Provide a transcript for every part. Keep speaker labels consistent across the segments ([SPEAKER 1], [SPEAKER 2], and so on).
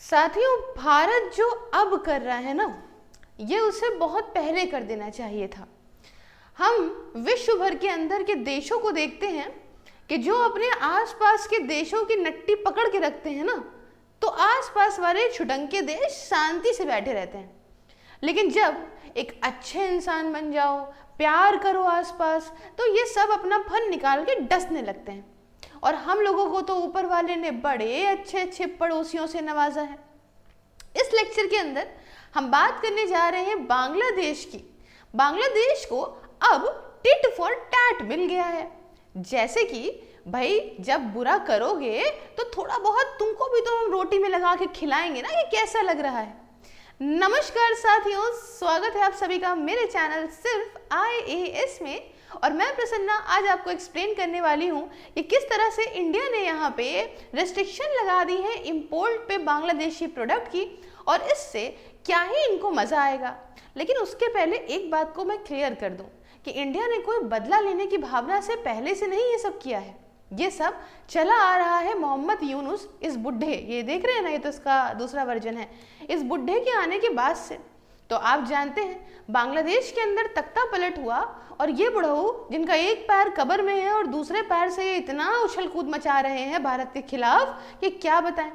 [SPEAKER 1] साथियों, भारत जो अब कर रहा है ना, ये उसे बहुत पहले कर देना चाहिए था। हम विश्व भर के अंदर के देशों को देखते हैं कि जो अपने आसपास के देशों की नट्टी पकड़ के रखते हैं ना, तो आसपास वाले छुटंके देश शांति से बैठे रहते हैं। लेकिन जब एक अच्छे इंसान बन जाओ, प्यार करो आसपास, तो ये सब अपना फन निकाल के डसने लगते हैं। और हम लोगों को तो ऊपर वाले ने बड़े अच्छे अच्छे पड़ोसियों से नवाजा है। इस लेक्चर के अंदर हम बात करने जा रहे हैं बांग्लादेश की। बांग्लादेश को अब टिट फॉर टैट मिल गया है। जैसे कि भाई, जब बुरा करोगे तो थोड़ा बहुत तुमको भी तो हम रोटी में लगा के खिलाएंगे ना। ये कैसा लग रहा है? नमस्कार साथियों, स्वागत है आप सभी का मेरे चैनल सिर्फ IAS में। और मैं प्रसन्ना आज आपको एक्सप्लेन करने वाली हूँ कि किस तरह से इंडिया ने यहाँ पे रेस्ट्रिक्शन लगा दी है इंपोर्ट पे बांग्लादेशी प्रोडक्ट की, और इससे क्या ही इनको मज़ा आएगा। लेकिन उसके पहले एक बात को मैं क्लियर कर दूँ कि इंडिया ने कोई बदला लेने की भावना से पहले से नहीं ये सब किया है। ये सब चला आ रहा है मोहम्मद यूनुस, इस बुढ़े, ये देख रहे हैं ना, ये तो इसका दूसरा वर्जन है, इस बुढ़े के आने के बाद से। तो आप जानते हैं बांग्लादेश के अंदर तख्ता पलट हुआ, और ये बुढ़ऊ जिनका एक पैर कब्र में है और दूसरे पैर से ये इतना उछल कूद मचा रहे हैं भारत के खिलाफ कि क्या बताएं।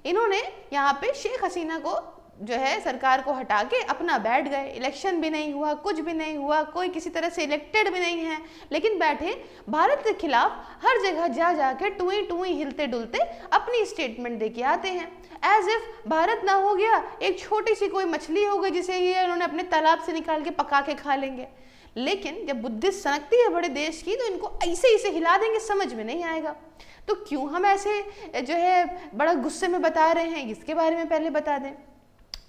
[SPEAKER 1] इन्होंने यहाँ पे शेख हसीना को जो है सरकार को हटा के अपना बैठ गए। इलेक्शन भी नहीं हुआ, कुछ भी नहीं हुआ, कोई किसी तरह से इलेक्टेड भी नहीं है, लेकिन बैठे भारत के खिलाफ हर जगह जा जाके टुई टुई हिलते डुलते अपनी स्टेटमेंट दे के आते हैं। एज इफ भारत ना हो गया, एक छोटी सी कोई मछली हो गई जिसे ये उन्होंने अपने तालाब से निकाल के पका के खा लेंगे। लेकिन जब बुद्धि सनकती है बड़े देश की, तो इनको ऐसे हिला देंगे, समझ में नहीं आएगा। तो क्यों हम ऐसे जो है बड़ा गुस्से में बता रहे हैं, इसके बारे में पहले बता दें।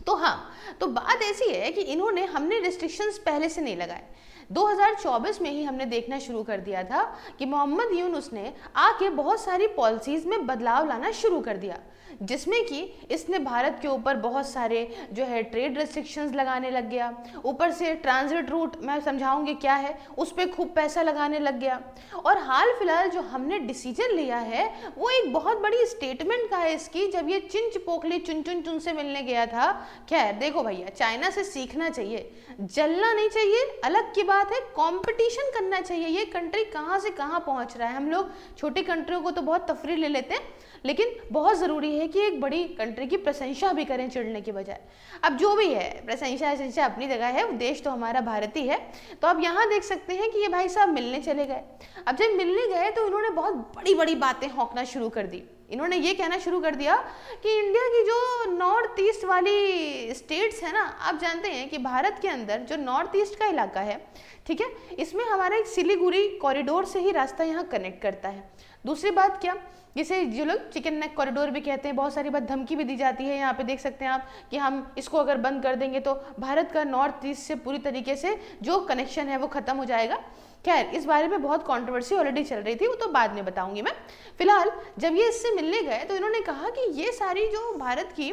[SPEAKER 1] तो हाँ, तो बात ऐसी है कि हमने रिस्ट्रिक्शंस पहले से नहीं लगाए। 2024 में ही हमने देखना शुरू कर दिया था कि मोहम्मद यूनुस ने आके बहुत सारी पॉलिसीज़ में बदलाव लाना शुरू कर दिया, जिसमें कि इसने भारत के ऊपर बहुत सारे जो है ट्रेड रेस्ट्रिक्शंस लगाने लग गया। ऊपर से ट्रांजिट रूट, मैं समझाऊंगी क्या है, उस पर खूब पैसा लगाने लग गया। और हाल फिलहाल जो हमने डिसीजन लिया है वो एक बहुत बड़ी स्टेटमेंट का है इसकी, जब ये चिंच पोखली चुन चुन चुन से मिलने गया था। खैर देखो भैया, चाइना से सीखना चाहिए, जलना नहीं चाहिए। अलग की बात है, कंपटीशन करना चाहिए। ये कंट्री कहाँ से कहाँ पहुँच रहा है। हम लोग छोटी कंट्रियों को तो बहुत तफरीह ले लेते हैं, लेकिन बहुत ज़रूरी है कि एक बड़ी कंट्री की प्रशंसा भी करें चिढ़ने की बजाय। अब जो भी है, प्रशंसा अपनी जगह है, देश तो हमारा भारत ही है। तो अब यहाँ देख सकते हैं कि ये भाई साहब मिलने चले गए। अब जब मिलने गए तो इन्होंने बहुत बड़ी बड़ी बातें हौंकना शुरू कर दी। इन्होंने ये कहना शुरू कर दिया कि इंडिया की जो नॉर्थ ईस्ट वाली स्टेट्स है ना, आप जानते हैं कि भारत के अंदर जो नॉर्थ ईस्ट का इलाका है, ठीक है, इसमें हमारा एक सिलीगुड़ी कॉरिडोर से ही रास्ता यहाँ कनेक्ट करता है। दूसरी बात क्या, जिसे जो लोग चिकन नेक कॉरिडोर भी कहते हैं, बहुत सारी बात धमकी भी दी जाती है। यहाँ पे देख सकते हैं आप कि हम इसको अगर बंद कर देंगे तो भारत का नॉर्थ ईस्ट से पूरी तरीके से जो कनेक्शन है वो ख़त्म हो जाएगा। खैर, इस बारे में बहुत कंट्रोवर्सी ऑलरेडी चल रही थी, वो तो बाद में बताऊंगी मैं। फिलहाल जब ये इससे मिलने गए तो इन्होंने कहा कि ये सारी जो भारत की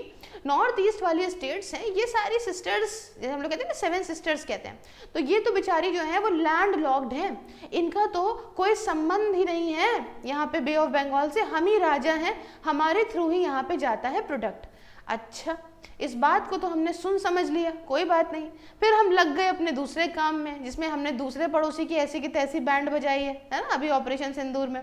[SPEAKER 1] नॉर्थ ईस्ट वाली स्टेट्स हैं, ये सारी सिस्टर्स, जैसे हम लोग कहते हैं ना, 7 सिस्टर्स कहते हैं, तो ये तो बेचारी जो है वो लैंड लॉक्ड हैं, इनका तो कोई संबंध ही नहीं है यहाँ पे बे ऑफ बंगाल से। हम ही राजा हैं, हमारे थ्रू ही यहाँ पे जाता है प्रोडक्ट। अच्छा, इस बात को तो हमने सुन समझ लिया, कोई बात नहीं। फिर हम लग गए अपने दूसरे काम में, जिसमें हमने दूसरे पड़ोसी की ऐसी की तैसी बैंड बजाई है ना, अभी ऑपरेशन सिंदूर में।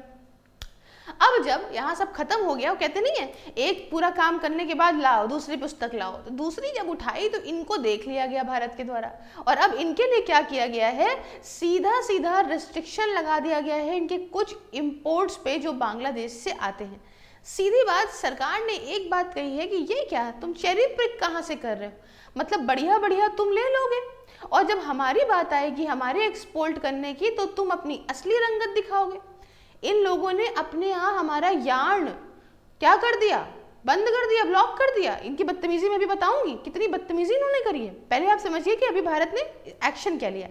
[SPEAKER 1] अब जब यहाँ सब खत्म हो गया, वो कहते नहीं है, एक पूरा काम करने के बाद लाओ दूसरी पुस्तक लाओ, तो दूसरी जब उठाई तो इनको देख लिया गया भारत के द्वारा। और अब इनके लिए क्या किया गया है, सीधा सीधा रिस्ट्रिक्शन लगा दिया गया है इनके कुछ इम्पोर्ट्स पे जो बांग्लादेश से आते हैं। सीधी बात, सरकार ने एक बात कही है कि ये क्या, तुम चेरी पिक कहाँ से कर रहे हो, मतलब बढ़िया बढ़िया तुम ले लोगे, और जब हमारी बात आएगी हमारे एक्सपोर्ट करने की, तो तुम अपनी असली रंगत दिखाओगे। इन लोगों ने अपने यहाँ हमारा यार्न क्या कर दिया, बंद कर दिया, ब्लॉक कर दिया। इनकी बदतमीजी में भी बताऊंगी कितनी बदतमीजी इन्होंने करी है। पहले आप समझिए कि अभी भारत ने एक्शन क्या लिया।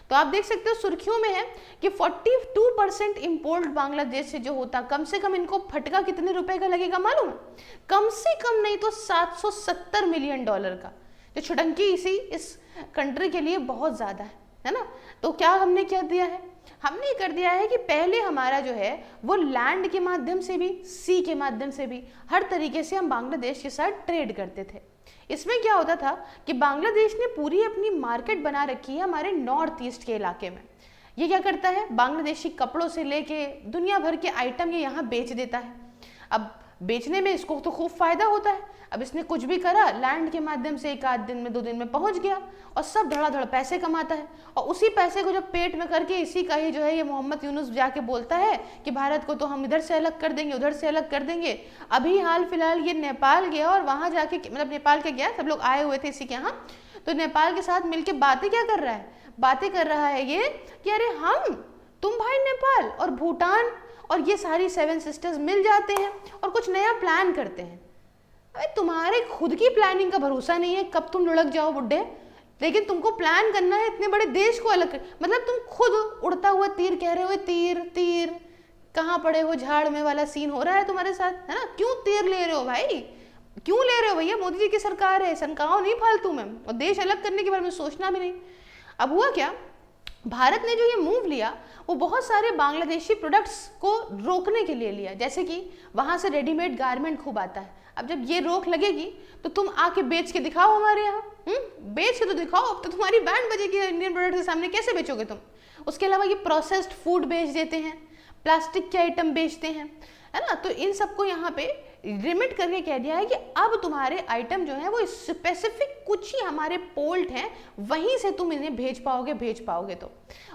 [SPEAKER 1] तो आप देख सकते हो सुर्खियों में है कि 42% इंपोर्ट बांग्लादेश से जो होता, कम से कम इनको फटका कितने रुपए का लगेगा मालूम है? कम से कम नहीं तो $770 मिलियन का, जो छुटंकी इस कंट्री के लिए बहुत ज्यादा है ना। तो क्या हमने क्या दिया है, हमने ये कर दिया है कि पहले हमारा जो है वो लैंड के माध्यम से भी, सी के माध्यम से भी, हर तरीके से हम बांग्लादेश के साथ ट्रेड करते थे। इसमें क्या होता था कि बांग्लादेश ने पूरी अपनी मार्केट बना रखी है हमारे नॉर्थ ईस्ट के इलाके में। ये क्या करता है, बांग्लादेशी कपड़ों से लेके दुनिया भर के आइटम ये यहाँ बेच देता है। अब बेचने में इसको तो खूब फायदा होता है। अब इसने कुछ भी करा, लैंड के माध्यम से 1 आध दिन में 2 दिन में पहुंच गया और सब धड़ाधड़ पैसे कमाता है। और उसी पैसे को जब पेट में करके इसी का ही जो है ये मोहम्मद यूनुस जाके बोलता है कि भारत को तो हम इधर से अलग कर देंगे, उधर से अलग कर देंगे। अभी हाल फिलहाल ये नेपाल गया और वहां जाके, मतलब नेपाल के गया, सब लोग आए हुए थे इसी के यहाँ, तो नेपाल के साथ मिलकर बातें क्या कर रहा है, बातें कर रहा है ये कि अरे तुम भाई नेपाल और भूटान और ये सारी 7 सिस्टर्स मिल जाते हैं और कुछ नया प्लान करते हैं। अरे तुम्हारे खुद की प्लानिंग का भरोसा नहीं है, कब तुम लुढ़क जाओ बुड्ढे, लेकिन तुमको प्लान करना है इतने बड़े देश को अलग कर, मतलब तुम खुद उड़ता हुआ तीर कह रहे हो, तीर तीर कहाँ पड़े हो झाड़ में वाला सीन हो रहा है तुम्हारे साथ, है ना। क्यों तीर ले रहे हो भाई, क्यों ले रहे हो भैया, मोदी जी की सरकार है, शंकाओं नहीं फालतू में, और देश अलग करने के बारे में सोचना भी नहीं। अब हुआ क्या, भारत ने जो ये मूव लिया वो बहुत सारे बांग्लादेशी प्रोडक्ट्स को रोकने के लिए लिया, जैसे कि वहाँ से रेडीमेड गारमेंट खूब आता है। अब जब ये रोक लगेगी तो तुम आके बेच के दिखाओ हमारे यहाँ, बेच के तो दिखाओ, अब तो तुम्हारी बैंड बजेगी इंडियन प्रोडक्ट के सामने, कैसे बेचोगे तुम। उसके अलावा ये प्रोसेस्ड फूड बेच देते हैं, प्लास्टिक के आइटम बेचते हैं, है ना। तो इन सबको यहाँ पे लिमिट करके कह दिया है कि अब तुम्हारे आइटम जो है वो स्पेसिफिक कुछ ही हमारे पोर्ट हैं, वहीं से तुम इन्हें भेज पाओगे तो।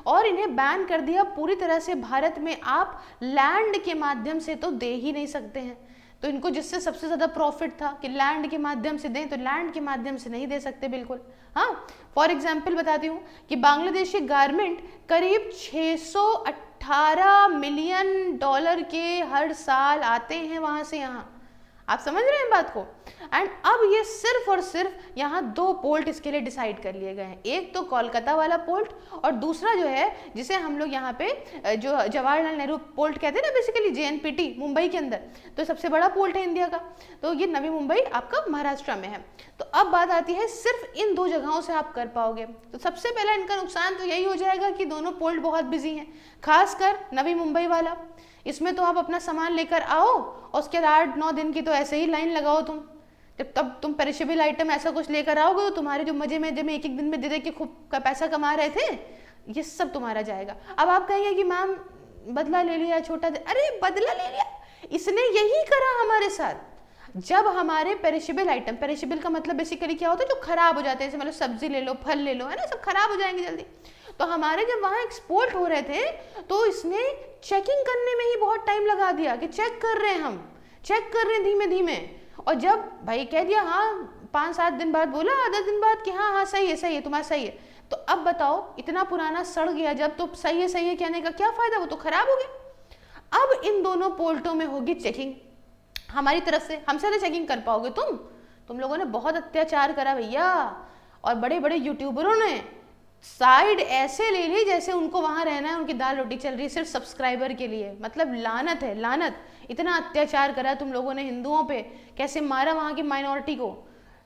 [SPEAKER 1] और इन्हें बैन कर दिया पूरी तरह से, भारत में आप लैंड के माध्यम से तो दे ही नहीं सकते हैं। तो इनको जिससे सबसे ज़्यादा प्रॉफिट था कि लैंड के माध्यम से दें, तो लैंड के माध्यम से नहीं दे सकते बिल्कुल। हाँ, फॉर एग्जाम्पल बताती हूँ कि बांग्लादेशी गारमेंट करीब 618 मिलियन डॉलर के हर साल आते हैं वहाँ से यहाँ, आप समझ रहे हैं बात को। एंड अब ये सिर्फ और सिर्फ यहाँ 2 पोर्ट इसके लिए डिसाइड कर लिए गए हैं, एक तो कोलकाता वाला पोर्ट और दूसरा जो है जिसे हम लोग यहाँ पे जो जवाहरलाल नेहरू पोर्ट कहते हैं ना, बेसिकली JNPT मुंबई के अंदर, तो सबसे बड़ा पोर्ट है इंडिया का, तो ये नवी मुंबई आपका महाराष्ट्र में है। तो अब बात आती है सिर्फ इन 2 जगहों से आप कर पाओगे। तो सबसे पहला इनका नुकसान तो यही हो जाएगा कि दोनों पोर्ट बहुत बिजी हैं, खासकर नवी मुंबई वाला। इसमें तो आप अपना सामान लेकर आओ और उसके 8-9 दिन की तो ऐसे ही लाइन लगाओ तुम, जब तब तुम पेरिशेबल आइटम ऐसा कुछ लेकर आओगे तो तुम्हारे जो मजे में एक एक दिन में दे के खूब का पैसा कमा रहे थे, ये सब तुम्हारा जाएगा। अब आप कहेंगे कि मैम बदला ले लिया छोटा, अरे बदला ले लिया, इसने यही करा हमारे साथ। जब हमारे पेरिशेबल आइटम, पेरिशेबल का मतलब बेसिकली क्या होता है, जो खराब हो जाते हैं, जैसे मतलब सब्जी ले लो, फल ले लो, है ना, सब खराब हो जाएंगे जल्दी। तो हमारे जब वहाँ एक्सपोर्ट हो रहे थे तो इसने चेकिंग करने में ही बहुत टाइम लगा दिया कि चेक कर रहे हैं, हम चेक कर रहे हैं धीमे धीमे। और जब भाई कह दिया हाँ 5-7 दिन बाद, बोला 10 दिन बाद कि हाँ सही है तुम्हारा सही है, तो अब बताओ इतना पुराना सड़ गया जब, तो सही है कहने का क्या फायदा, वो तो खराब हो गया। अब इन दोनों पोर्टों में होगी चेकिंग हमारी तरफ से, हमसे तो चेकिंग कर पाओगे तुम लोगों ने बहुत अत्याचार करा भैया, और बड़े बड़े यूट्यूबरों ने साइड ऐसे ले ली जैसे उनको वहां रहना है, उनकी दाल रोटी चल रही है सिर्फ सब्सक्राइबर के लिए। मतलब लानत है, लानत। इतना अत्याचार करा तुम लोगों ने हिंदुओं पे, कैसे मारा वहां की माइनॉरिटी को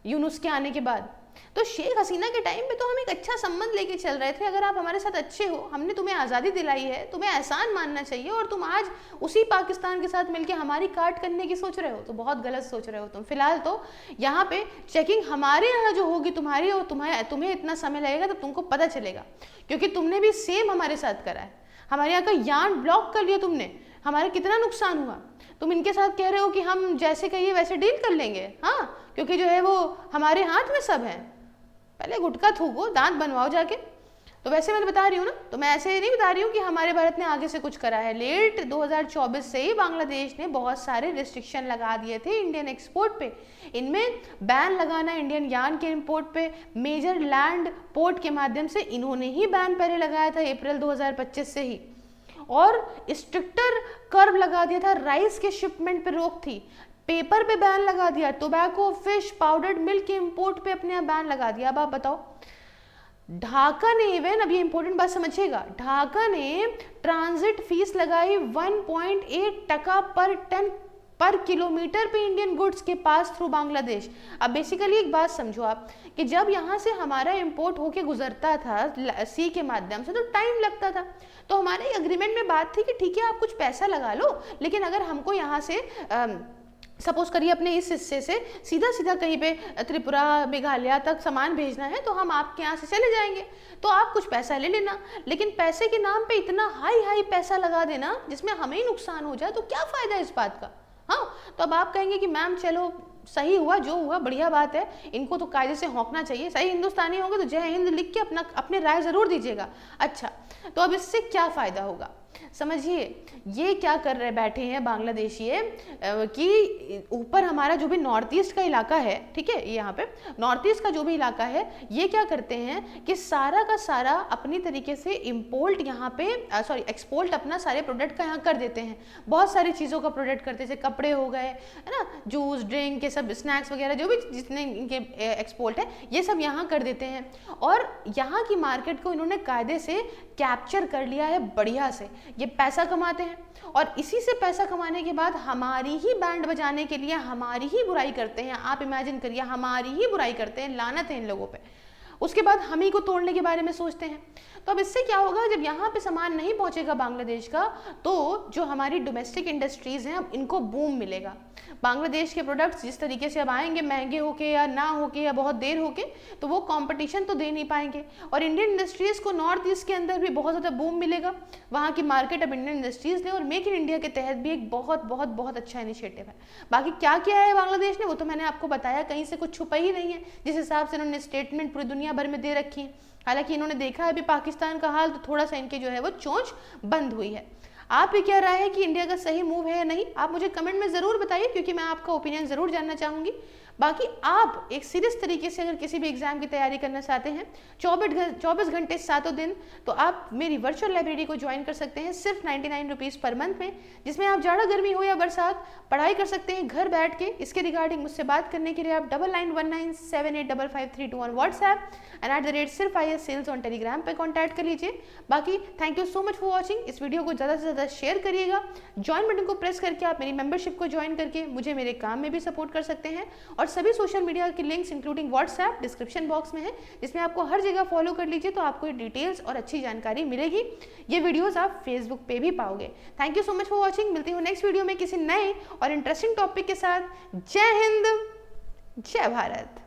[SPEAKER 1] यूनुस के आने के बाद। तो शेख हसीना के टाइम पे तो हम एक अच्छा संबंध लेके चल रहे थे, अगर आप हमारे साथ अच्छे हो, हमने तुम्हें आज़ादी दिलाई है, तुम्हें एहसान मानना चाहिए, और तुम आज उसी पाकिस्तान के साथ मिलके हमारी काट करने की सोच रहे हो, तो बहुत गलत सोच रहे हो तुम। फिलहाल तो यहाँ पे चेकिंग हमारे यहाँ जो होगी तुम्हारी, और तुम्हें इतना समय लगेगा तो तुमको पता चलेगा, क्योंकि तुमने भी सेम हमारे साथ करा है। हमारे यहाँ का यार्न ब्लॉक कर लिया तुमने, हमारे कितना नुकसान हुआ। तुम इनके साथ कह रहे हो कि हम जैसे कहिए वैसे डील कर लेंगे, हाँ, क्योंकि जो है वो हमारे हाथ में सब है। पहले गुटखा थूको, दांत बनवाओ जाके। तो वैसे मैं बता रही हूँ ना, तो मैं ऐसे नहीं बता रही हूँ कि हमारे भारत ने आगे से कुछ करा है। लेट 2024 से ही बांग्लादेश ने बहुत सारे रिस्ट्रिक्शन लगा दिए थे इंडियन एक्सपोर्ट पे। इनमें बैन लगाना इंडियन यार्न के इंपोर्ट पे, मेजर लैंड पोर्ट के माध्यम से इन्होंने ही बैन पहले लगाया था अप्रैल 2025 से ही, और स्ट्रिक्टर कर्व लगा दिया था, राइस के शिपमेंट पे रोक थी, पेपर पे बैन लगा दिया, टोबैको, फिश, पाउडर्ड मिल्क के इंपोर्ट पे अपने यहाँ बैन लगा दिया। अब आप बताओ, ढाका ने इवन, अब ये इंपॉर्टेंट बात समझिएगा, ढाका ने ट्रांजिट फीस लगाई 1.8% पर किलोमीटर पे इंडियन गुड्स के पास थ्रू बांग्लादेश। अब बेसिकली एक बात समझो आप कि जब यहाँ से हमारा इंपोर्ट होके गुजरता था सी के माध्यम से तो टाइम लगता था, तो हमारे एग्रीमेंट में बात थी कि ठीक है आप कुछ पैसा लगा लो, लेकिन अगर हमको यहाँ से सपोज करिए अपने इस हिस्से से सीधा सीधा कहीं पे त्रिपुरा मेघालय तक सामान भेजना है तो हम आपके यहाँ से चले जाएंगे, तो आप कुछ पैसा ले लेना। लेकिन पैसे के नाम पे इतना हाई पैसा लगा देना जिसमें हमें ही नुकसान हो जाए तो क्या फ़ायदा इस बात का। हाँ, तो अब आप कहेंगे कि मैम चलो सही हुआ जो हुआ बढ़िया बात है, इनको तो कायदे से होंकना चाहिए, सही हिंदुस्तानी होंगे तो जय हिंद लिख के अपने राय ज़रूर दीजिएगा। अच्छा, तो अब इससे क्या फ़ायदा होगा समझिए, ये क्या कर रहे बैठे हैं बांग्लादेशी कि ऊपर हमारा जो भी नॉर्थ ईस्ट का इलाका है, ठीक है, यहाँ पे नॉर्थ ईस्ट का जो भी इलाका है, ये क्या करते हैं कि सारा का सारा अपनी तरीके से इम्पोर्ट यहाँ पे एक्सपोर्ट अपना सारे प्रोडक्ट का यहाँ कर देते हैं। बहुत सारी चीज़ों का प्रोडक्ट करते हैं, जैसे कपड़े हो गए, है ना, जूस ड्रिंक, ये सब स्नैक्स वगैरह जो भी जितने इनके एक्सपोर्ट है ये सब यहाँ कर देते हैं। और यहाँ की मार्केट को इन्होंने कायदे से कैप्चर कर लिया है बढ़िया से, ये पैसा कमाते हैं और इसी से पैसा कमाने के बाद हमारी ही बैंड बजाने के लिए हमारी ही बुराई करते हैं। आप इमेजिन करिए, हमारी ही बुराई करते हैं, लानत है इन लोगों पे। उसके बाद हम ही को तोड़ने के बारे में सोचते हैं। तो अब इससे क्या होगा, जब यहाँ पे सामान नहीं पहुँचेगा बांग्लादेश का तो जो हमारी डोमेस्टिक इंडस्ट्रीज़ हैं अब इनको बूम मिलेगा। बांग्लादेश के प्रोडक्ट्स जिस तरीके से अब आएंगे महंगे होके या ना होके या बहुत देर होके, तो वो कंपटीशन तो दे नहीं पाएंगे और इंडियन इंडस्ट्रीज़ को नॉर्थ ईस्ट के अंदर भी बहुत ज़्यादा बूम मिलेगा। वहाँ की मार्केट अब इंडियन इंडस्ट्रीज़ ने और मेक इन इंडिया के तहत भी एक बहुत बहुत बहुत अच्छा इनिशिएटिव है। बाकी क्या क्या है बांग्लादेश ने वो तो मैंने आपको बताया, कहीं से कुछ छुपा ही नहीं है। जिस हिसाब से इन्होंने स्टेटमेंट पूरी दुनिया भर में दे रखी है, हालांकि इन्होंने देखा है अभी पाकिस्तान का हाल, तो थोड़ा सा इनके जो है वो चोंच बंद हुई है। आप भी क्या राय है कि इंडिया का सही मूव है या नहीं, आप मुझे कमेंट में ज़रूर बताइए, क्योंकि मैं आपका ओपिनियन ज़रूर जानना चाहूँगी। बाकी आप एक सीरियस तरीके से अगर किसी भी एग्जाम की तैयारी करना चाहते हैं 24 घंटे 7 दिन, तो आप मेरी वर्चुअल लाइब्रेरी को ज्वाइन कर सकते हैं सिर्फ 99 रुपीज़ पर मंथ में, जिसमें आप जाड़ा गर्मी हो या बरसात पढ़ाई कर सकते हैं घर बैठ के। इसके रिगार्डिंग मुझसे बात करने के लिए आप 9919785552 on WhatsApp and @SIRFIS sales on Telegram पर कॉन्टैक्ट कर लीजिए। बाकी thank you so much for watching. इस वीडियो को ज़्यादा से ज़्यादा शेयर करिएगा। ज्वाइन बटन को प्रेस करके आप मेरी मेंबरशिप को ज्वाइन करके मुझे मेरे काम में भी सपोर्ट कर सकते हैं। और सभी सोशल मीडिया के links including WhatsApp description box में है, जिसमें आपको हर जगह फॉलो कर लीजिए तो आपको डिटेल्स और अच्छी जानकारी मिलेगी। ये वीडियोस आप फेसबुक पे भी पाओगे। Thank you so much for watching. मिलती हूँ नेक्स्ट वीडियो में किसी नए और इंटरेस्टिंग टॉपिक के साथ। जय हिंद, जय भारत।